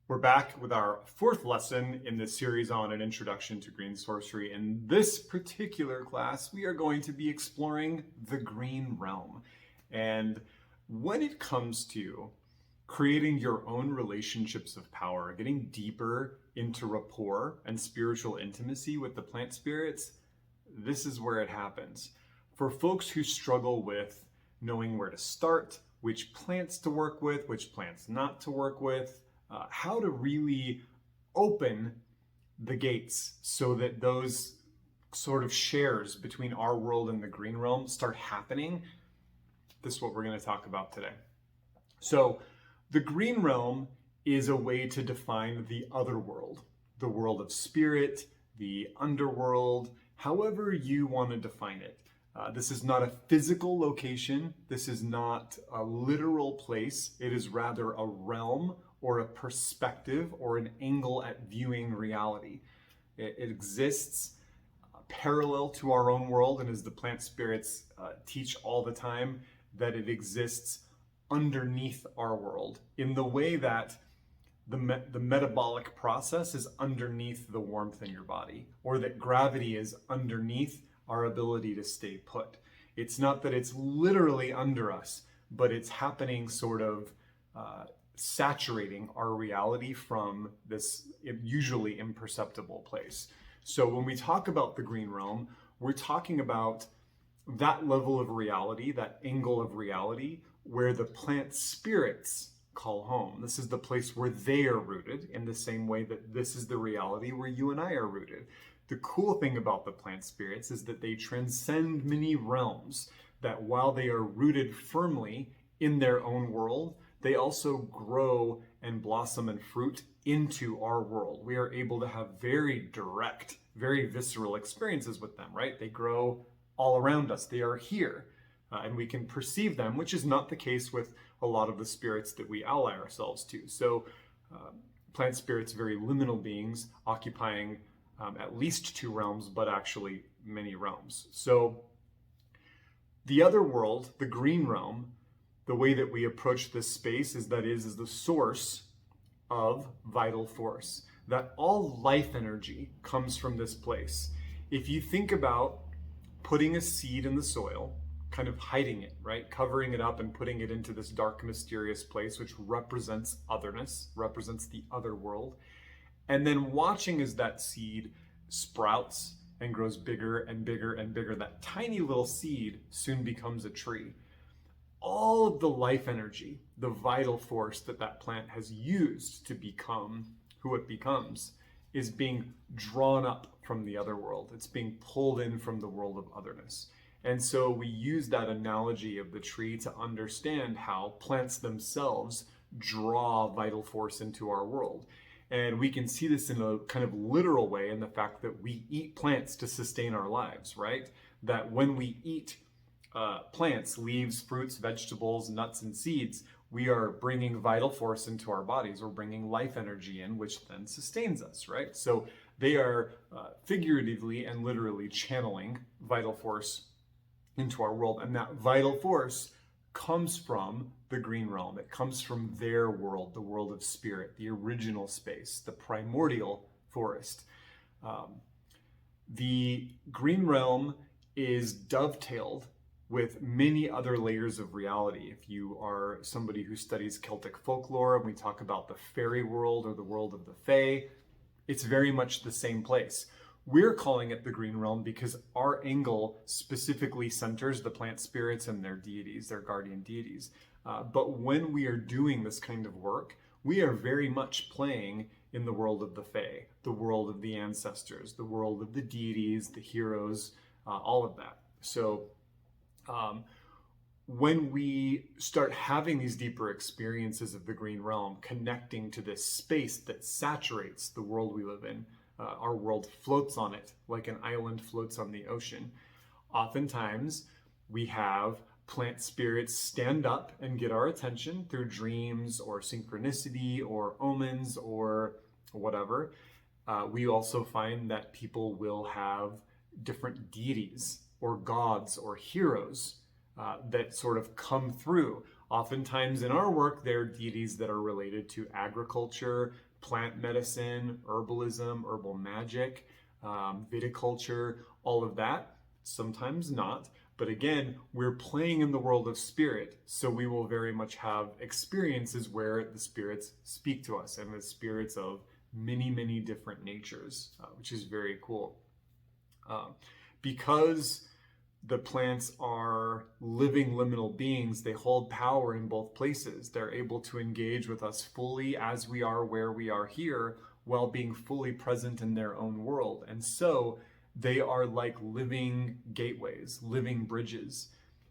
We're back with our fourth lesson in this series on an introduction to green sorcery. In this particular class, we are going to be exploring the green realm. And when it comes to creating your own relationships of power, getting deeper into rapport and spiritual intimacy with the plant spirits, this is where it happens. For folks who struggle with knowing where to start, which plants to work with, which plants not to work with, how to really open the gates so that those sort of shares between our world and the green realm start happening. This is what we're going to talk about today. So the green realm is a way to define the other world, the world of spirit, the underworld, however you want to define it. This is not a physical location. This is not a literal place. It is rather a realm or a perspective or an angle at viewing reality. It exists parallel to our own world, and as the plant spirits teach all the time, that it exists underneath our world in the way that the metabolic process is underneath the warmth in your body, or that gravity is underneath our ability to stay put. It's not that it's literally under us, but it's happening sort of saturating our reality from this usually imperceptible place. So when we talk about the green realm, we're talking about that level of reality, that angle of reality, where the plant spirits call home. This is the place where they are rooted, in the same way that this is the reality where you and I are rooted. The cool thing about the plant spirits is that they transcend many realms, that while they are rooted firmly in their own world, they also grow and blossom and fruit into our world. We are able to have very direct, very visceral experiences with them, right? They grow all around us. They are here, and we can perceive them, which is not the case with a lot of the spirits that we ally ourselves to. So plant spirits, very liminal beings, occupying at least two realms, but actually many realms. So the other world, the green realm, the way that we approach this space is the source of vital force, that all life energy comes from this place. If you think about putting a seed in the soil, kind of hiding it, right? Covering it up and putting it into this dark, mysterious place, which represents otherness, represents the other world. And then watching as that seed sprouts and grows bigger and bigger and bigger, that tiny little seed soon becomes a tree. All of the life energy, the vital force that plant has used to become who it becomes, is being drawn up from the other world. It's being pulled in from the world of otherness. And so we use that analogy of the tree to understand how plants themselves draw vital force into our world. And we can see this in a kind of literal way in the fact that we eat plants to sustain our lives, right? That when we eat plants, leaves, fruits, vegetables, nuts, and seeds, we are bringing vital force into our bodies. We're bringing life energy in, which then sustains us, right? So they are figuratively and literally channeling vital force into our world. And that vital force comes from the green realm. It comes from their world, the world of spirit, the original space, the primordial forest. The green realm is dovetailed with many other layers of reality. If you are somebody who studies Celtic folklore, and we talk about the fairy world or the world of the fae, it's very much the same place. We're calling it the green realm because our angle specifically centers the plant spirits and their deities, their guardian deities. But when we are doing this kind of work, we are very much playing in the world of the fae, the world of the ancestors, the world of the deities, the heroes, all of that. So when we start having these deeper experiences of the green realm, connecting to this space that saturates the world we live in, our world floats on it like an island floats on the ocean. Oftentimes, we have plant spirits stand up and get our attention through dreams or synchronicity or omens or whatever. We also find that people will have different deities or gods or heroes that sort of come through. Oftentimes in our work, they're deities that are related to agriculture, plant medicine, herbalism, herbal magic, viticulture, all of that. Sometimes not. But again, we're playing in the world of spirit, so we will very much have experiences where the spirits speak to us, and the spirits of many, many different natures, which is very cool. Because the plants are living liminal beings, they hold power in both places. They're able to engage with us fully as we are where we are here, while being fully present in their own world. And so they are like living gateways, living bridges,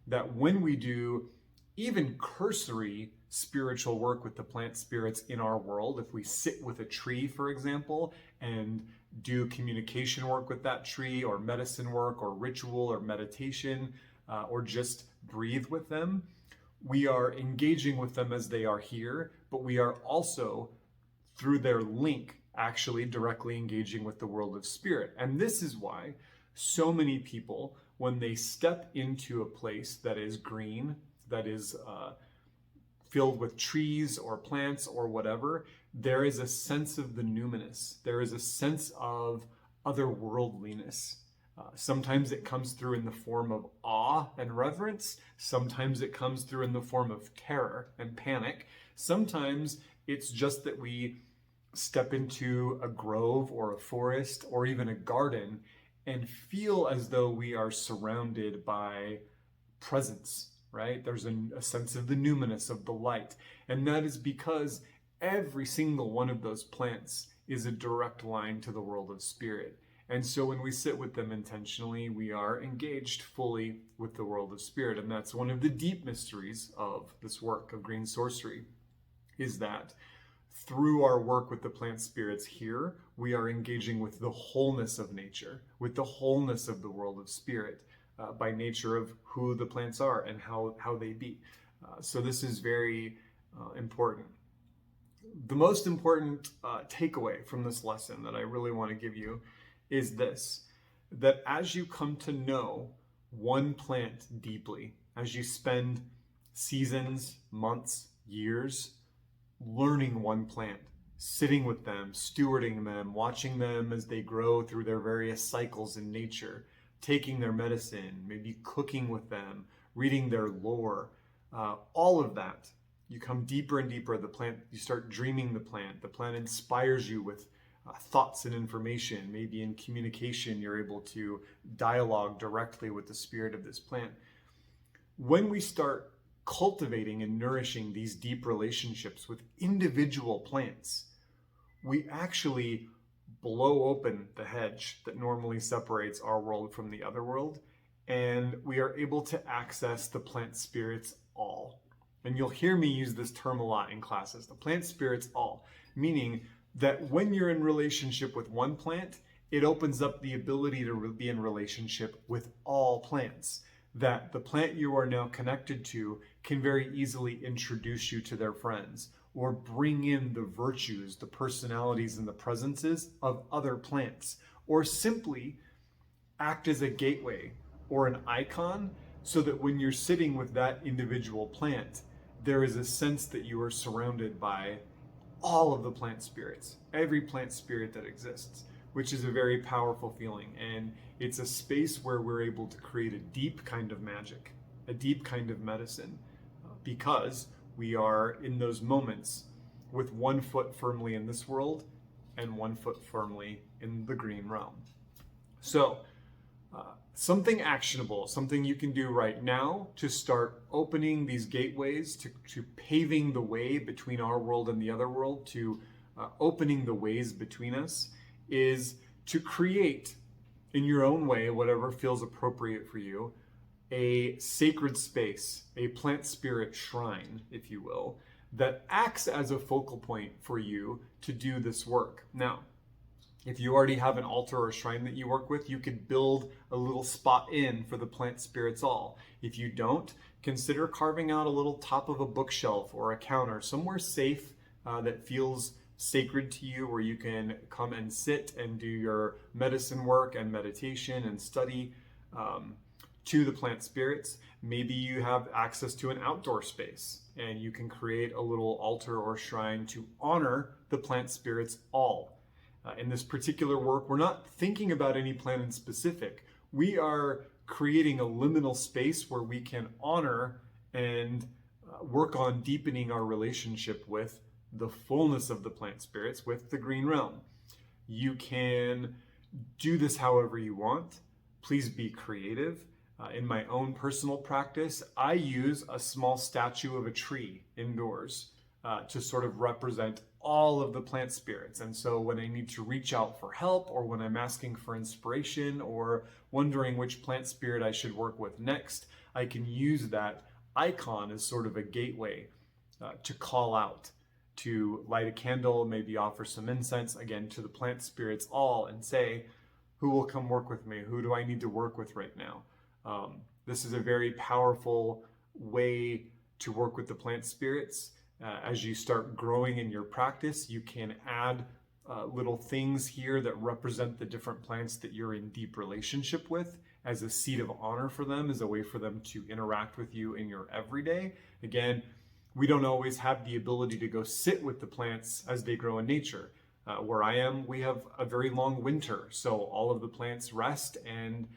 that when we do even cursory spiritual work with the plant spirits in our world, if we sit with a tree, for example, and do communication work with that tree, or medicine work, or ritual, or meditation, or just breathe with them, we are engaging with them as they are here, but we are also, through their link, actually directly engaging with the world of spirit. And this is why so many people, when they step into a place that is green, that is filled with trees or plants or whatever, there is a sense of the numinous. There is a sense of otherworldliness. Sometimes it comes through in the form of awe and reverence. Sometimes it comes through in the form of terror and panic. Sometimes it's just that we step into a grove or a forest or even a garden and feel as though we are surrounded by presence, right? There's a sense of the numinous, of the light. And that is because every single one of those plants is a direct line to the world of spirit. And so when we sit with them intentionally, we are engaged fully with the world of spirit. And that's one of the deep mysteries of this work of green sorcery, is that through our work with the plant spirits here, we are engaging with the wholeness of nature, with the wholeness of the world of spirit, by nature of who the plants are and how they be. So this is very important. The most important takeaway from this lesson that I really want to give you is this, that as you come to know one plant deeply, as you spend seasons, months, years learning one plant, sitting with them, stewarding them, watching them as they grow through their various cycles in nature, taking their medicine, maybe cooking with them, reading their lore, all of that. You come deeper and deeper. The plant, you start dreaming the plant inspires you with thoughts and information. Maybe in communication, you're able to dialogue directly with the spirit of this plant. When we start cultivating and nourishing these deep relationships with individual plants, we actually blow open the hedge that normally separates our world from the other world, and we are able to access the plant spirits all. And you'll hear me use this term a lot in classes, the plant spirits all, meaning that when you're in relationship with one plant, it opens up the ability to be in relationship with all plants. That the plant you are now connected to can very easily introduce you to their friends, or bring in the virtues, the personalities, and the presences of other plants, or simply act as a gateway or an icon, so that when you're sitting with that individual plant, there is a sense that you are surrounded by all of the plant spirits, every plant spirit that exists, which is a very powerful feeling. And it's a space where we're able to create a deep kind of magic, a deep kind of medicine, because we are in those moments with one foot firmly in this world and one foot firmly in the green realm. So something actionable, something you can do right now to start opening these gateways, to paving the way between our world and the other world, to opening the ways between us, is to create in your own way, whatever feels appropriate for you, a sacred space, a plant spirit shrine, if you will, that acts as a focal point for you to do this work. Now, if you already have an altar or shrine that you work with, you could build a little spot in for the plant spirits all. If you don't, consider carving out a little top of a bookshelf or a counter, somewhere safe that feels sacred to you, where you can come and sit and do your medicine work and meditation and study to the plant spirits. Maybe you have access to an outdoor space and you can create a little altar or shrine to honor the plant spirits all. In this particular work, we're not thinking about any plant in specific. We are creating a liminal space where we can honor and work on deepening our relationship with the fullness of the plant spirits, with the green realm. You can do this however you want. Please be creative. In my own personal practice, I use a small statue of a tree indoors to sort of represent all of the plant spirits. And so when I need to reach out for help, or when I'm asking for inspiration, or wondering which plant spirit I should work with next, I can use that icon as sort of a gateway to call out, to light a candle, maybe offer some incense, again, to the plant spirits all, and say, who will come work with me? Who do I need to work with right now? This is a very powerful way to work with the plant spirits. As you start growing in your practice, you can add little things here that represent the different plants that you're in deep relationship with as a seat of honor for them, as a way for them to interact with you in your everyday. Again, we don't always have the ability to go sit with the plants as they grow in nature. Where I am, we have a very long winter, so all of the plants rest, and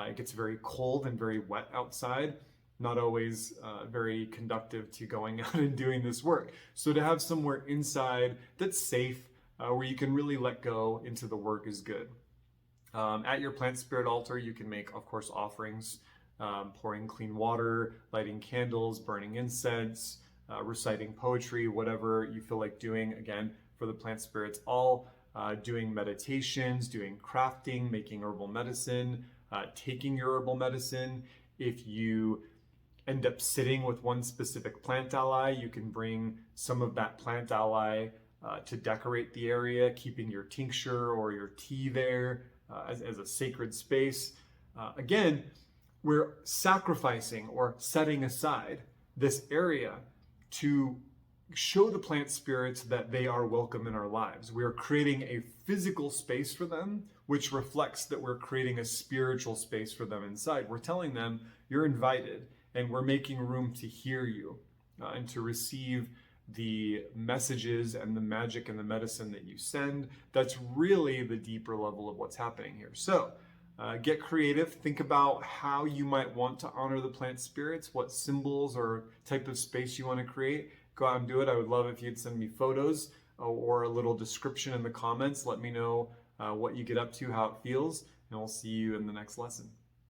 it gets very cold and very wet outside. Not always very conductive to going out and doing this work. So to have somewhere inside that's safe, where you can really let go into the work, is good. At your plant spirit altar, you can make, of course, offerings, pouring clean water, lighting candles, burning incense, reciting poetry, whatever you feel like doing, again, for the plant spirits all, doing meditations, doing crafting, making herbal medicine, taking your herbal medicine. If you end up sitting with one specific plant ally, you can bring some of that plant ally to decorate the area, keeping your tincture or your tea there as a sacred space. Again, we're sacrificing or setting aside this area to show the plant spirits that they are welcome in our lives. We are creating a physical space for them, which reflects that we're creating a spiritual space for them inside. We're telling them, you're invited, and we're making room to hear you and to receive the messages and the magic and the medicine that you send. That's really the deeper level of what's happening here. So get creative. Think about how you might want to honor the plant spirits, what symbols or type of space you want to create. Go out and do it. I would love if you'd send me photos or a little description in the comments. Let me know what you get up to, how it feels, and we'll see you in the next lesson.